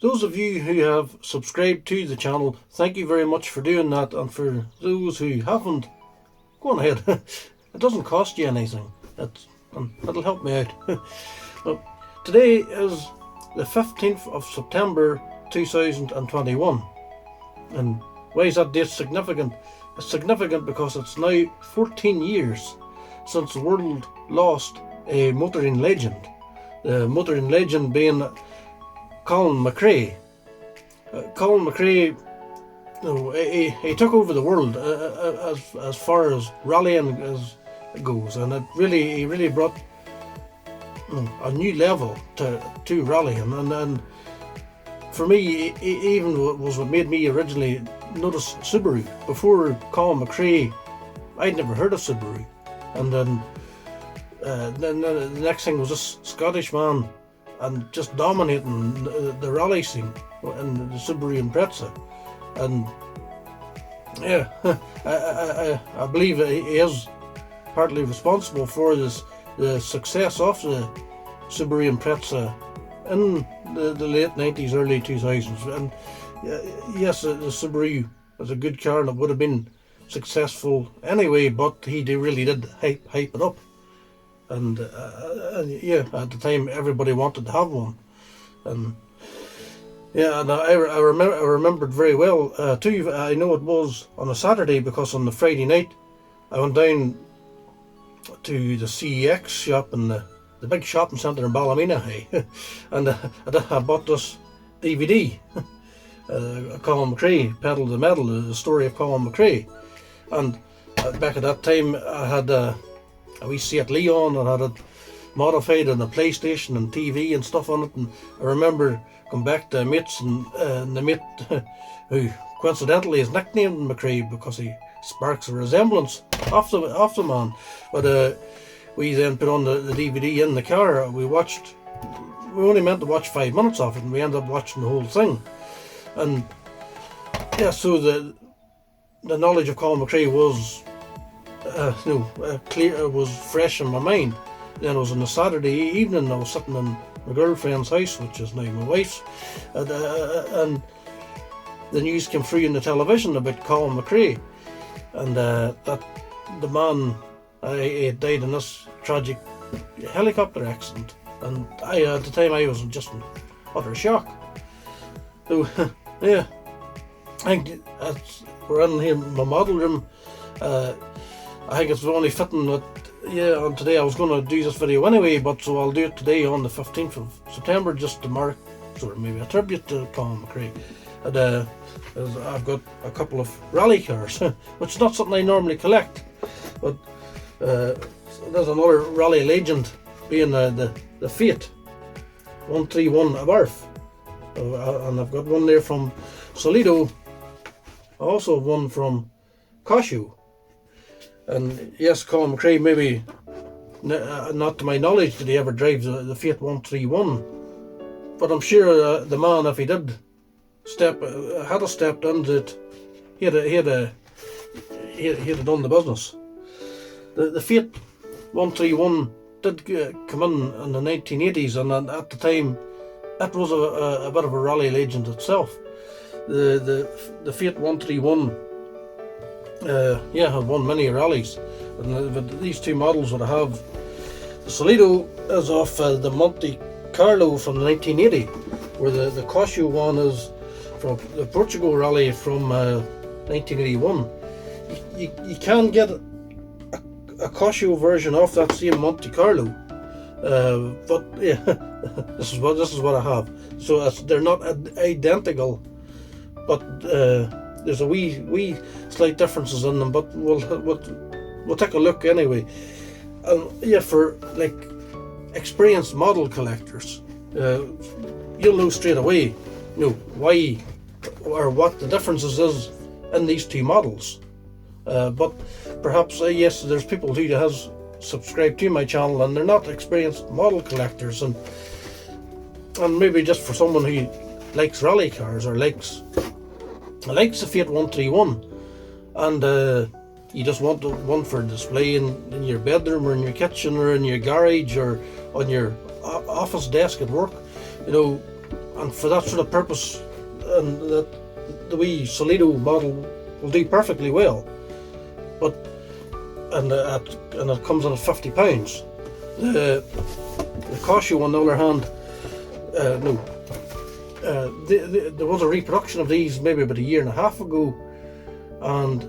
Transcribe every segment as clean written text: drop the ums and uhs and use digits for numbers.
Those of you who have subscribed to the channel, thank you very much for doing that, and for those who haven't, go on ahead. It doesn't cost you anything. It'll help me out. Well, today is the 15th of September 2021. And why is that date significant? It's significant because it's now 14 years since the world lost a motoring legend. The motoring legend being Colin McRae. Colin McRae, he took over the world as far as rallying goes, and he really brought a new level to rallying, and for me, even was what made me originally notice Subaru. Before Colin McRae, I'd never heard of Subaru, and then the next thing was this Scottish man, and just dominating the rally scene in the Subaru Impreza. And yeah, I believe he is partly responsible for the success of the Subaru Impreza in the late 90s, early 2000s. And yes, the Subaru was a good car and it would have been successful anyway, but he really did hype it up. And yeah, at the time everybody wanted to have one, and yeah, and I remembered very well too. I know it was on a Saturday because on the Friday night I went down to the CEX shop in the big shopping centre in Ballymena, and I bought this DVD, Colin McRae, Pedal to the Metal, the story of Colin McRae. And back at that time I had a wee Fiat Leon, and had it modified and a PlayStation and TV and stuff on it. And I remember going back to mates, and the mate who coincidentally is nicknamed McRae because he sparks a resemblance of the man. But we then put on the DVD in the car. We only meant to watch 5 minutes of it, and we ended up watching the whole thing. And yeah, so the knowledge of Colin McRae was clear, was fresh in my mind. Then it was on a Saturday evening. I was sitting in my girlfriend's house, which is now my wife's, and the news came through on the television about Colin McRae, and that the man he died in this tragic helicopter accident. And at the time I was just in utter shock. So yeah, I think we're in here in my model room. I think it's only fitting that, yeah, on today I was going to do this video anyway, but so I'll do it today on the 15th of September, just to mark, sort of maybe a tribute to Colin McRae. And I've got a couple of rally cars, which is not something I normally collect, but there's another rally legend being the Fiat 131 Abarth. And I've got one there from Solido, also one from Kyosho. And yes, Colin McRae, maybe not to my knowledge did he ever drive the Fiat 131, but I'm sure the man, if he did had stepped into it, he'd have done the business. The Fiat 131 did come in the 1980s, and at the time it was a bit of a rally legend itself. The Fiat 131 have won many rallies, and these two models that I have, the Solido is off the Monte Carlo from 1980, where the Kyosho one is from the Portugal rally from 1981. You can get a Kyosho version of that same Monte Carlo, but yeah, this is what I have. So they're not identical, but there's a wee slight differences in them, but we'll take a look anyway. Yeah, for like experienced model collectors, you'll know straight away, why or what the differences is in these two models. But perhaps yes, there's people who has subscribed to my channel and they're not experienced model collectors, and maybe just for someone who likes rally cars or likes the Fiat 131, and you just want one for display in your bedroom or in your kitchen or in your garage or on your office desk at work, and for that sort of purpose, and that the wee Solido model will do perfectly well. But and it comes in at £50. The Kyosho, on the other hand, there was a reproduction of these maybe about a year and a half ago, and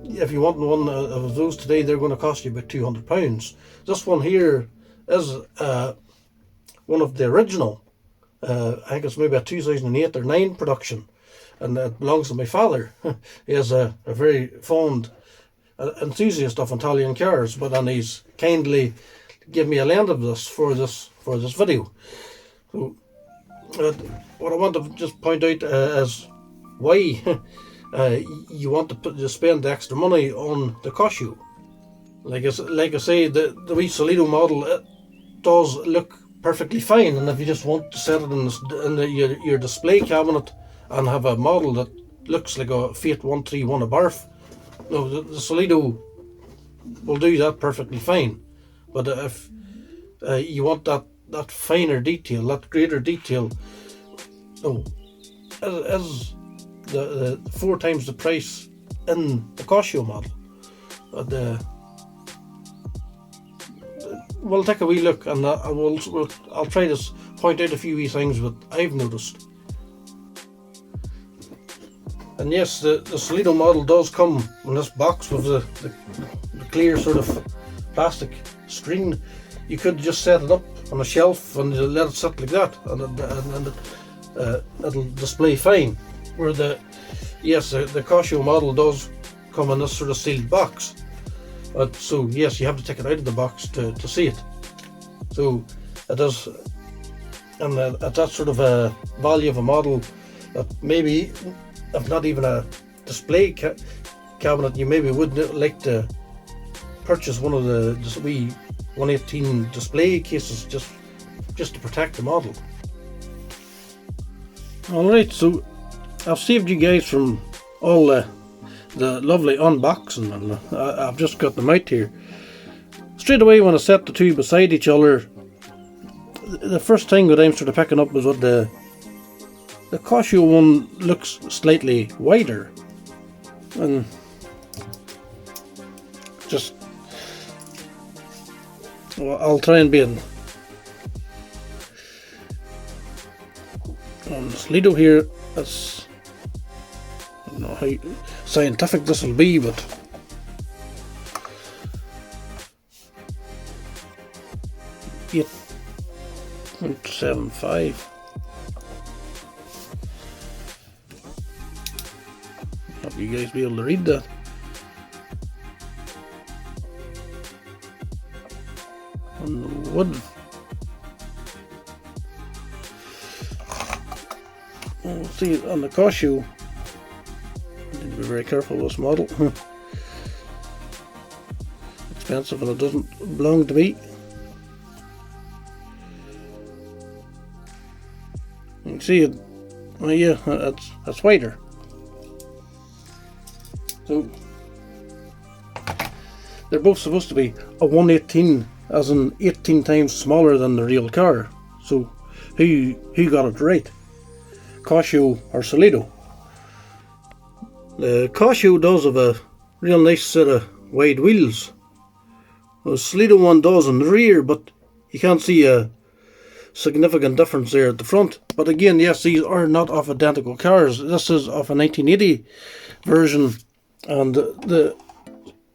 if you want one of those today, they're going to cost you about £200. This one here is one of the original. I think it's maybe a 2008 or 9 production, and it belongs to my father. He is a very fond enthusiast of Italian cars, but then he's kindly give me a lend of this for this video. So what I want to just point out is why you want to spend the extra money on the Kyosho. Like I say, the wee Solido model, it does look perfectly fine, and if you just want to set it in your display cabinet and have a model that looks like a Fiat 131 Abarth, no, the Solido will do that perfectly fine. But if you want that finer detail, that greater detail, is the 4 times the price in the Kyosho model. We'll take a wee look, and I'll try to point out a few wee things that I've noticed. And yes, the Solido model does come in this box with the clear sort of plastic screen. You could just set it up on a shelf and let it sit like that, and it'll display fine. Where the Kyosho model does come in this sort of sealed box. So yes, you have to take it out of the box to see it. So it does, and at that sort of a value of a model, that maybe, if not even a display cabinet, you maybe would like to purchase one of the wee 118 display cases just to protect the model. Alright, so I've saved you guys from all the lovely unboxing, and I've just got them out here. Straight away, when I set the two beside each other, the first thing that I'm sort of picking up was what the Kyosho one looks slightly wider, and just, well, I'll try and be on the Solido here. That's, I don't know how scientific this will be, but eight 0.75. Hope you guys be able to read that. On the wood. We'll see on the Kyosho. I need to be very careful with this model. Expensive, and it doesn't belong to me. You can see it. Oh yeah, that's wider. So they're both supposed to be a 118, as in 18 times smaller than the real car. So who got it right? Kyosho or Solido? The Kyosho does have a real nice set of wide wheels. The Solido one does in the rear, but you can't see a significant difference there at the front. But again, yes, these are not of identical cars. This is of a 1980 version, and the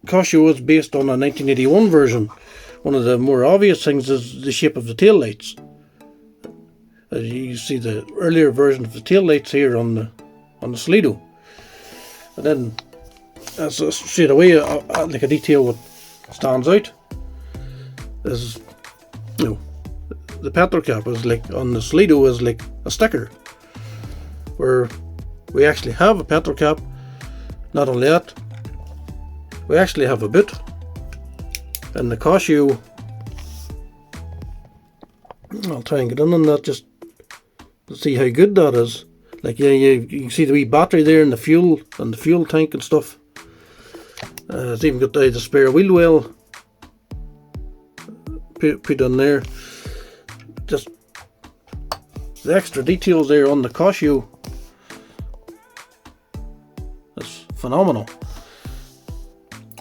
Kyosho is based on a 1981 version. One of the more obvious things is the shape of the taillights. You see the earlier version of the taillights here on the Solido. And then, straight away, like a detail what stands out is, the petrol cap is like, on the Solido, is like a sticker, where we actually have a petrol cap. Not only that, we actually have a boot. And the Kyosho, I'll try and get in on that just to see how good that is. Like, yeah, you can see the wee battery there and the fuel tank and stuff. It's even got the spare wheel well put on there. Just the extra details there on the Kyosho is phenomenal.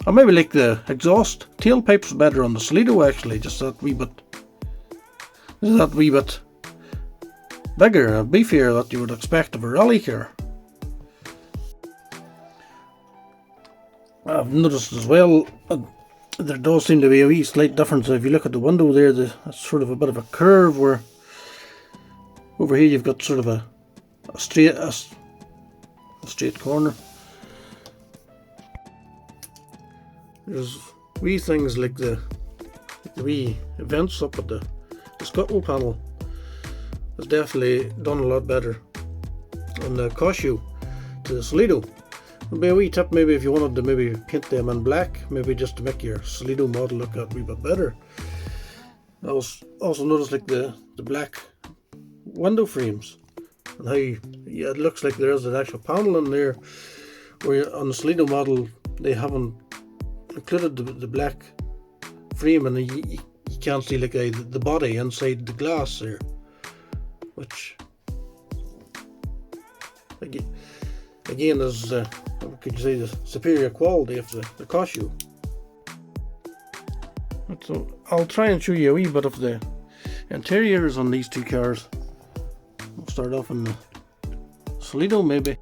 I maybe like the exhaust tailpipes better on the Solido actually, just that wee bit bigger, beefier that you would expect of a rally car. I've noticed as well there does seem to be a wee slight difference. If you look at the window there, it's sort of a bit of a curve, where over here you've got sort of a straight corner. There's wee things like the wee vents up at the scuttle panel. It's definitely done a lot better on the Kyosho to the Solido. Maybe a wee tip, maybe if you wanted to maybe paint them in black, maybe just to make your Solido model look a wee bit better. I also noticed like the black window frames and how it looks like there is an actual panel in there, where on the Solido model they haven't included the black frame, and you can't see like the body inside the glass there, which again is could you say the superior quality of the Kyosho. So I'll try and show you a wee bit of the interiors on these two cars. We'll start off in the Solido maybe.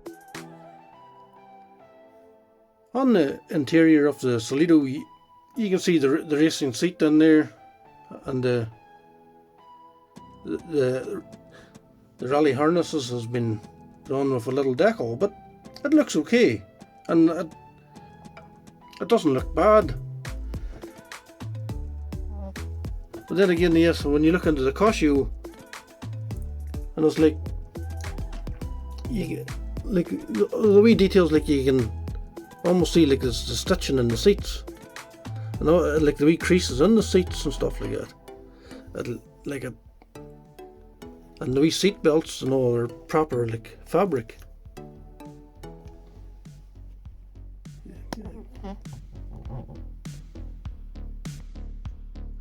On the interior of the Solido, you can see the racing seat in there, and the rally harnesses has been done with a little decal, but it looks okay, and it doesn't look bad. But then again, yes, when you look into the Kyosho, and it's like the wee details, like you can almost see like there's the stitching in the seats, and like the wee creases in the seats and stuff like that. And the wee seat belts and all are proper like fabric.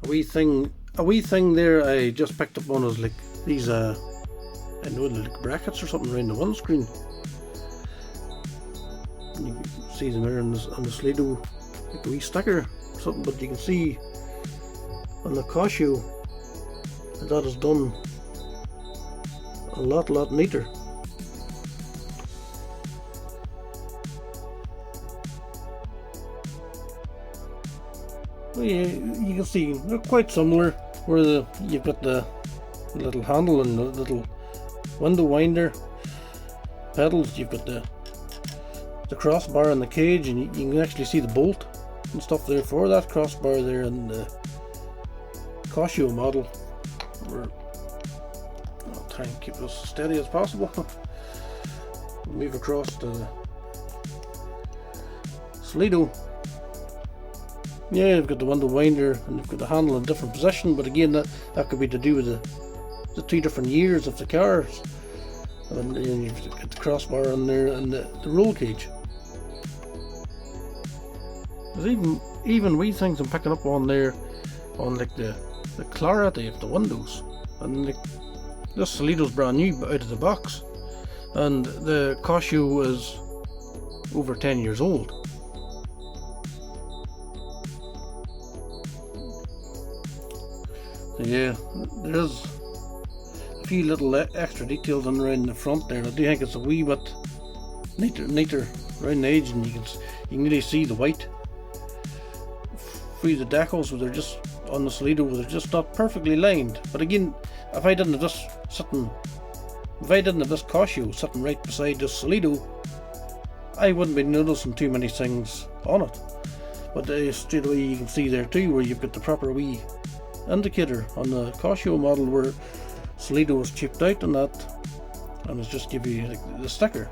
A wee thing there I just picked up on is like these I know like brackets or something around the windscreen. You can see them there on the Solido, like a wee sticker or something, but you can see on the Kyosho that is done a lot neater. Well, yeah, you can see they're quite similar, where you've got the little handle and the little window winder pedals. You've got the crossbar in the cage, and you can actually see the bolt and stuff there for that crossbar there in the Kyosho model. I'll try and keep it as steady as possible. Move across to the Solido. Yeah, you've got the window winder and you've got the handle in a different position, but again that could be to do with the two different years of the cars. And then you've got the crossbar in there and the roll cage. There's even wee things I'm picking up on there, on like the clarity of the windows. And like, this Solido's brand new out of the box, and the Kyosho is over 10 years old. So yeah, there's a few little extra details on around the front there. I do think it's a wee bit neater around the edge, and you can really see the white through the decals, where they're just on the Solido, where they're just not perfectly lined. But again, if I didn't have this Kyosho sitting right beside this Solido, I wouldn't be noticing too many things on it. But straight away you can see there too, where you've got the proper wee indicator on the Kyosho model, where Solido was chipped out on that, and it's just give you like the sticker,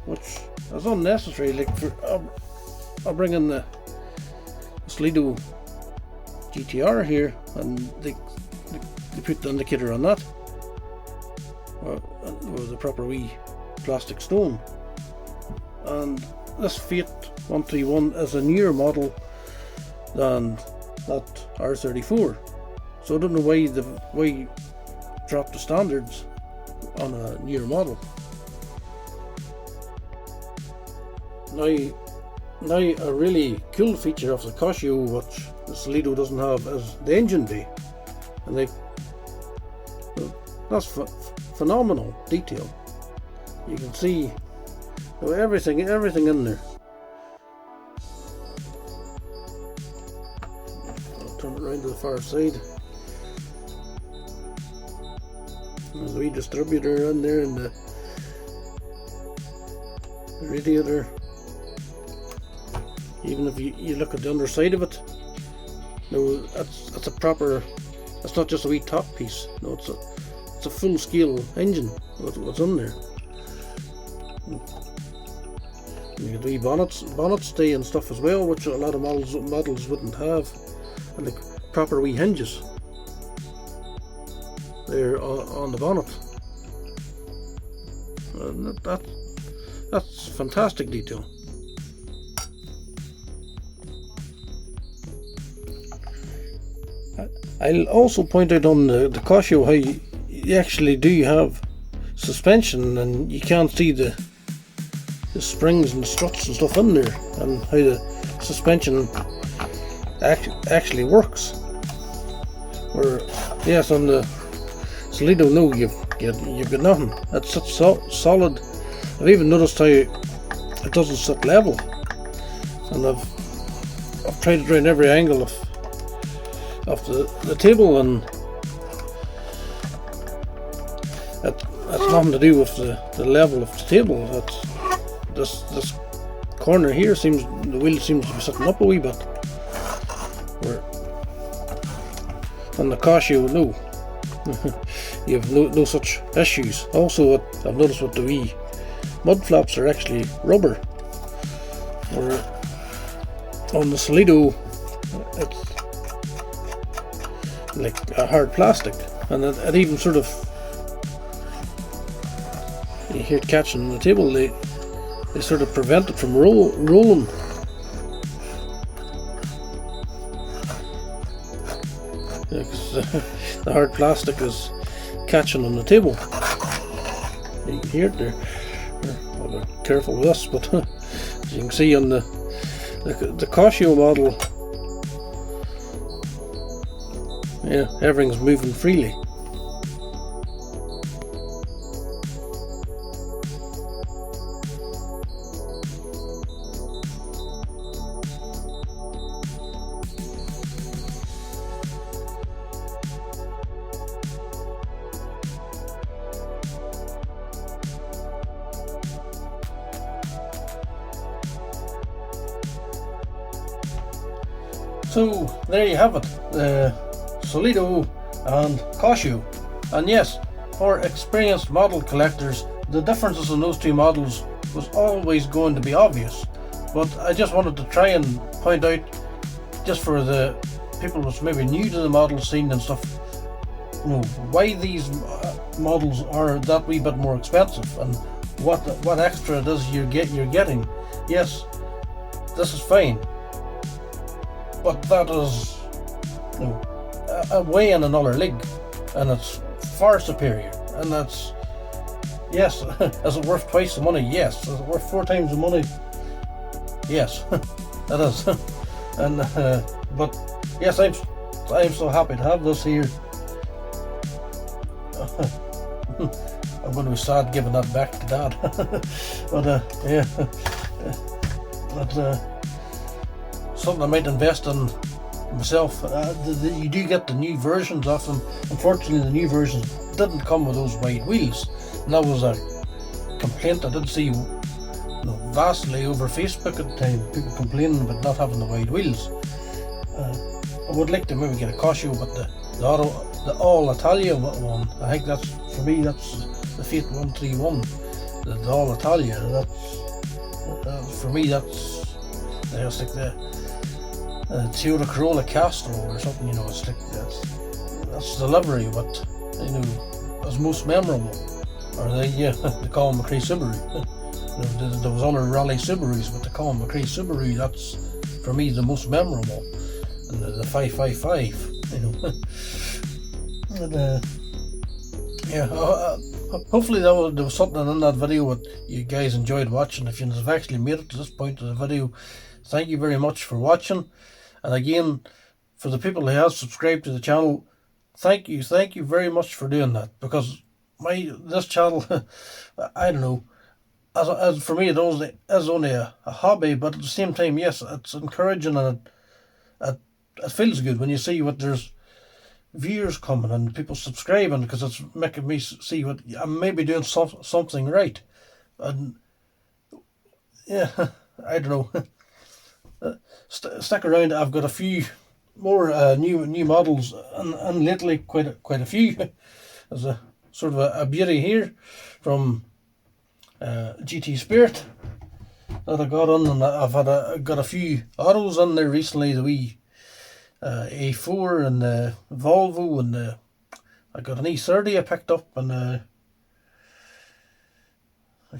which is unnecessary. Like I'll bring in the Solido GTR here, and they put the indicator on that, with the proper wee plastic stone. And this Fiat 131 is a newer model than that R34, so I don't know why dropped the standards on a newer model. Now a really cool feature of the Kyosho, which the Solido doesn't have, is the engine bay, and that's phenomenal detail. You can see everything in there. I'll turn it around to the far side. There's a wee distributor in there, and the radiator. Even if you look at the underside of it, no, that's a proper. It's not just a wee top piece. No, it's a full scale engine. What's on there? And you get wee bonnet stay and stuff as well, which a lot of models wouldn't have, and the proper wee hinges there on the bonnet. That's fantastic detail. I'll also point out on the Kyosho how you actually do have suspension, and you can't see the springs and struts and stuff in there, and how the suspension actually works. Where yes, on the Solido, no, you've got nothing. It sits solid. I've even noticed how it doesn't sit level, and I've tried it around every angle of the table, and that's nothing to do with the level of the table. This corner here the wheel seems to be sitting up a wee bit. Where on the Kyosho, no, you have no such issues. Also, I've noticed with the wee mud flaps are actually rubber, or on the Solido it's like a hard plastic, and it even sort of, you hear it catching on the table, they sort of prevent it from rolling. Yeah, 'cause the hard plastic is catching on the table. You can hear it there. Well, be careful with this, but as you can see on the Kyosho model, yeah, everything's moving freely. So there you have it, Solido and Kyosho. And yes, for experienced model collectors, the differences in those two models was always going to be obvious, but I just wanted to try and point out, just for the people who's maybe new to the model scene and stuff, why these models are that wee bit more expensive, and what extra it is you're getting. Yes, this is fine, but that is way in another league, and it's far superior. And that's, yes, is it worth twice the money? Yes. Is it worth 4 times the money? Yes, it is. And but yes, I'm so happy to have this here. I'm going to be sad giving that back to Dad. But yeah, that's something I might invest in myself. You do get the new versions of them. Unfortunately, the new versions didn't come with those wide wheels, and that was a complaint I did see vastly over Facebook at the time. People complaining about not having the wide wheels. I would like to maybe get a Kyosho, but the all Italia one, I think that's, for me, that's the Fiat 131, the all Italia. That's for me, that's like the Toyota Corolla Castro or something. It's like that's the livery, but is most memorable. Or they call them McRae Subaru. There was other rally Subarus, but they call them McRae Subaru. That's for me the most memorable. And the 555, and hopefully there was something in that video that you guys enjoyed watching. If you have actually made it to this point of the video, thank you very much for watching. And again, for the people who have subscribed to the channel, thank you very much for doing that, because this channel, I don't know, as for me it is only a hobby, but at the same time, yes, it's encouraging, and it feels good when you see what there's viewers coming and people subscribing, because it's making me see what I may be doing something right. And yeah, I don't know. Stick around. I've got a few more new models, and lately quite a few. There's a sort of a beauty here from GT Spirit that I got on, and I've got a few autos on there recently. The wee A4 and the Volvo, and I got an E30 I picked up, and I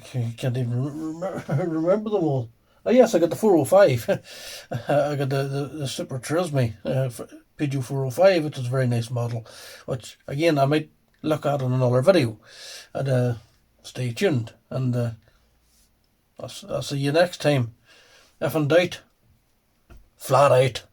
can't even remember them all. Oh yes, I got the 405. I got the Super Turismo Peugeot 405, which is a very nice model, which again I might look at in another video. And stay tuned, and I'll see you next time. If in doubt, flat out.